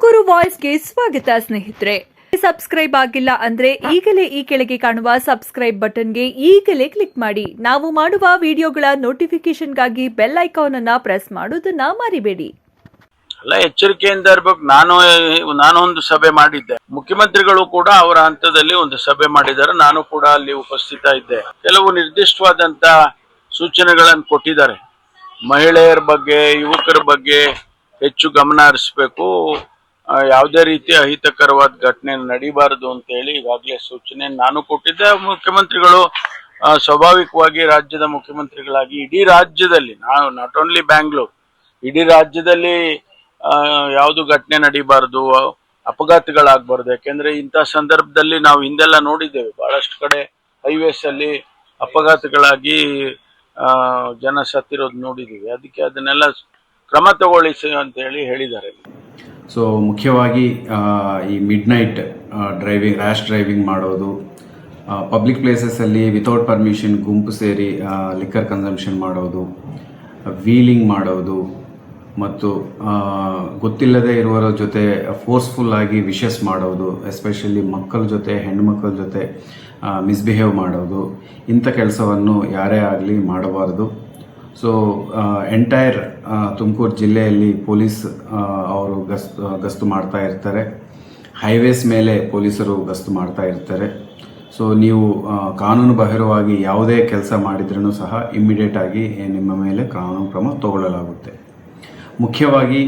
ತುಮಕೂರು ವಾಯ್ಸ್ಗೆ ಸ್ವಾಗತ ಸ್ನೇಹಿತರೆ. ಸಬ್ಸ್ಕ್ರೈಬ್ ಆಗಿಲ್ಲ ಅಂದ್ರೆ ಈಗಲೇ ಈ ಕೆಳಗೆ ಕಾಣುವ ಸಬ್ಸ್ಕ್ರೈಬ್ ಬಟನ್ಗೆ ಈಗಲೇ ಕ್ಲಿಕ್ ಮಾಡಿ. ನಾವು ಮಾಡುವ ವಿಡಿಯೋಗಳ ನೋಟಿಫಿಕೇಶನ್ಗಾಗಿ ಬೆಲ್ ಐಕಾನ್ ಅನ್ನ ಪ್ರೆಸ್ ಮಾಡೋದನ್ನ ಮರಿಬೇಡಿ. ಎಲ್ಲ ಎಚ್ಚರಿಕೆಯಿಂದ ಇರಬೇಕು. ನಾನು ಒಂದು ಸಭೆ ಮಾಡಿದ್ದೆ. ಮುಖ್ಯಮಂತ್ರಿಗಳು ಕೂಡ ಅವರ ಹಂತದಲ್ಲಿ ಒಂದು ಸಭೆ ಮಾಡಿದ್ದಾರೆ. ನಾನು ಕೂಡ ಅಲ್ಲಿ ಉಪಸ್ಥಿತ ಇದ್ದೆ. ಕೆಲವು ನಿರ್ದಿಷ್ಟವಾದಂತ ಸೂಚನೆಗಳನ್ನು ಕೊಟ್ಟಿದ್ದಾರೆ. ಮಹಿಳೆಯರ ಬಗ್ಗೆ, ಯುವಕರ ಬಗ್ಗೆ ಹೆಚ್ಚು ಗಮನ ಹರಿಸಬೇಕು. ಯಾವುದೇ ರೀತಿಯ ಅಹಿತಕರವಾದ ಘಟನೆ ನಡೀಬಾರದು ಅಂತ ಹೇಳಿ ಈಗಾಗಲೇ ಸೂಚನೆ ನಾನು ಕೊಟ್ಟಿದ್ದೆ. ಮುಖ್ಯಮಂತ್ರಿಗಳು ಸ್ವಾಭಾವಿಕವಾಗಿ ರಾಜ್ಯದ ಮುಖ್ಯಮಂತ್ರಿಗಳಾಗಿ ಇಡೀ ರಾಜ್ಯದಲ್ಲಿ, ನಾವು ನಾಟ್ ಓನ್ಲಿ ಬ್ಯಾಂಗ್ಳೂರ್, ಇಡೀ ರಾಜ್ಯದಲ್ಲಿ ಯಾವುದು ಘಟನೆ ನಡೀಬಾರದು, ಅಪಘಾತಗಳಾಗಬಾರ್ದು. ಯಾಕೆಂದ್ರೆ ಇಂಥ ಸಂದರ್ಭದಲ್ಲಿ ನಾವು ಹಿಂದೆಲ್ಲ ನೋಡಿದ್ದೇವೆ, ಬಹಳಷ್ಟು ಕಡೆ ಹೈವೇಸ್ ಅಲ್ಲಿ ಅಪಘಾತಗಳಾಗಿ ಜನ ಸತ್ತಿರೋದು ನೋಡಿದ್ದೀವಿ. ಅದಕ್ಕೆ ಅದನ್ನೆಲ್ಲ ಕ್ರಮ ತಗೊಳ್ಳಿ ಅಂತ ಹೇಳಿದ್ದಾರೆ. ಸೊ ಮುಖ್ಯವಾಗಿ ಈ mid night driving, rash driving ಮಾಡೋದು, ಪಬ್ಲಿಕ್ ಪ್ಲೇಸಸ್ಸಲ್ಲಿ ವಿತೌಟ್ ಪರ್ಮಿಷನ್ ಗುಂಪು ಸೇರಿ ಲಿಕ್ಕರ್ ಕನ್ಸಂಪ್ಷನ್ ಮಾಡೋದು, ವೀಲಿಂಗ್ ಮಾಡೋದು ಮತ್ತು ಗೊತ್ತಿಲ್ಲದೆ ಇರುವವರ ಜೊತೆ ಫೋರ್ಸ್ಫುಲ್ ಆಗಿ ವಿಶಸ್ ಮಾಡೋದು, ಎಸ್ಪೆಷಲಿ ಮಕ್ಕಳ ಜೊತೆ, ಹೆಣ್ಣು ಮಕ್ಕಳ ಜೊತೆ ಮಿಸ್ಬಿಹೇವ್ ಮಾಡೋದು, ಇಂಥ ಕೆಲಸವನ್ನು ಯಾರೇ ಆಗಲಿ ಮಾಡಬಾರ್ದು. ಸೊ ಎಂಟೈರ್ ತುಮಕೂರು ಜಿಲ್ಲೆಯಲ್ಲಿ ಪೊಲೀಸ್ ಅವರು ಗಸ್ತು ಮಾಡ್ತಾ ಇರ್ತಾರೆ. ಹೈವೇಸ್ ಮೇಲೆ ಪೊಲೀಸರು ಗಸ್ತು ಮಾಡ್ತಾ ಇರ್ತಾರೆ. ಸೊ ನೀವು ಕಾನೂನು ಬಾಹಿರವಾಗಿ ಯಾವುದೇ ಕೆಲಸ ಮಾಡಿದ್ರೂ ಸಹ ಇಮ್ಮಿಡಿಯೇಟ್ ಆಗಿ ನಿಮ್ಮ ಮೇಲೆ ಕಾನೂನು ಕ್ರಮ ತಗೊಳ್ಳಲಾಗುತ್ತೆ. ಮುಖ್ಯವಾಗಿ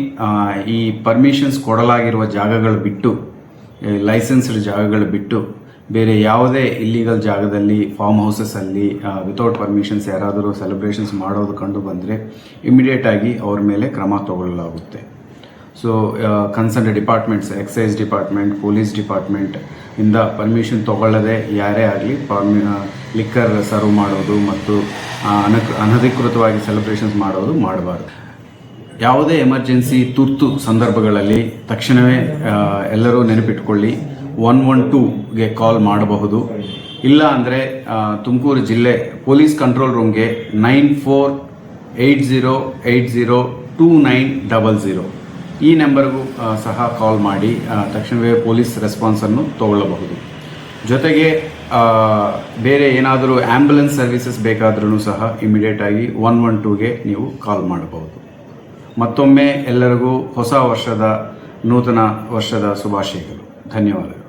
ಈ ಪರ್ಮಿಷನ್ಸ್ ಕೊಡಲಾಗಿರುವ ಜಾಗಗಳು ಬಿಟ್ಟು, ಲೈಸೆನ್ಸ್ಡ್ ಜಾಗಗಳು ಬಿಟ್ಟು ಬೇರೆ ಯಾವುದೇ ಇಲ್ಲಿಗಲ್ ಜಾಗದಲ್ಲಿ, ಫಾರ್ಮ್ ಹೌಸಸ್ಸಲ್ಲಿ ವಿತೌಟ್ ಪರ್ಮಿಷನ್ಸ್ ಯಾರಾದರೂ ಸೆಲೆಬ್ರೇಷನ್ಸ್ ಮಾಡೋದು ಕಂಡು ಬಂದರೆ ಇಮಿಡಿಯೇಟ್ ಆಗಿ ಅವ್ರ ಮೇಲೆ ಕ್ರಮ ತಗೊಳ್ಳಲಾಗುತ್ತೆ. So concern departments, excise department, police department ಇಂದ ಪರ್ಮಿಷನ್ ತಗೊಳ್ಳದೆ ಯಾರೇ ಆಗಲಿ ಲಿಕ್ಕರ್ ಸರ್ವ್ ಮಾಡೋದು ಮತ್ತು ಅನಧಿಕೃತವಾಗಿ ಸೆಲೆಬ್ರೇಷನ್ಸ್ ಮಾಡೋದು ಮಾಡಬಾರ್ದು. ಯಾವುದೇ ಎಮರ್ಜೆನ್ಸಿ ತುರ್ತು ಸಂದರ್ಭಗಳಲ್ಲಿ ತಕ್ಷಣವೇ ಎಲ್ಲರೂ ನೆನಪಿಟ್ಕೊಳ್ಳಿ, 112ಗೆ ಕಾಲ್ ಮಾಡಬಹುದು. ಇಲ್ಲ ಅಂದರೆ ತುಮಕೂರು ಜಿಲ್ಲೆ ಪೊಲೀಸ್ ಕಂಟ್ರೋಲ್ ರೂಮ್ಗೆ 9480802900 ಈ ನಂಬರ್ಗೂ ಸಹ ಕಾಲ್ ಮಾಡಿ ತಕ್ಷಣವೇ ಪೊಲೀಸ್ ರೆಸ್ಪಾನ್ಸನ್ನು ತಗೊಳ್ಳಬಹುದು. ಜೊತೆಗೆ ಬೇರೆ ಏನಾದರೂ ಆ್ಯಂಬುಲೆನ್ಸ್ ಸರ್ವಿಸಸ್ ಬೇಕಾದ್ರೂ ಸಹ ಇಮಿಡಿಯೇಟಾಗಿ 112ಗೆ ನೀವು ಕಾಲ್ ಮಾಡಬಹುದು. ಮತ್ತೊಮ್ಮೆ ಎಲ್ಲರಿಗೂ ಹೊಸ ವರ್ಷದ, ನೂತನ ವರ್ಷದ ಶುಭಾಶಯಗಳು. ಧನ್ಯವಾದಗಳು.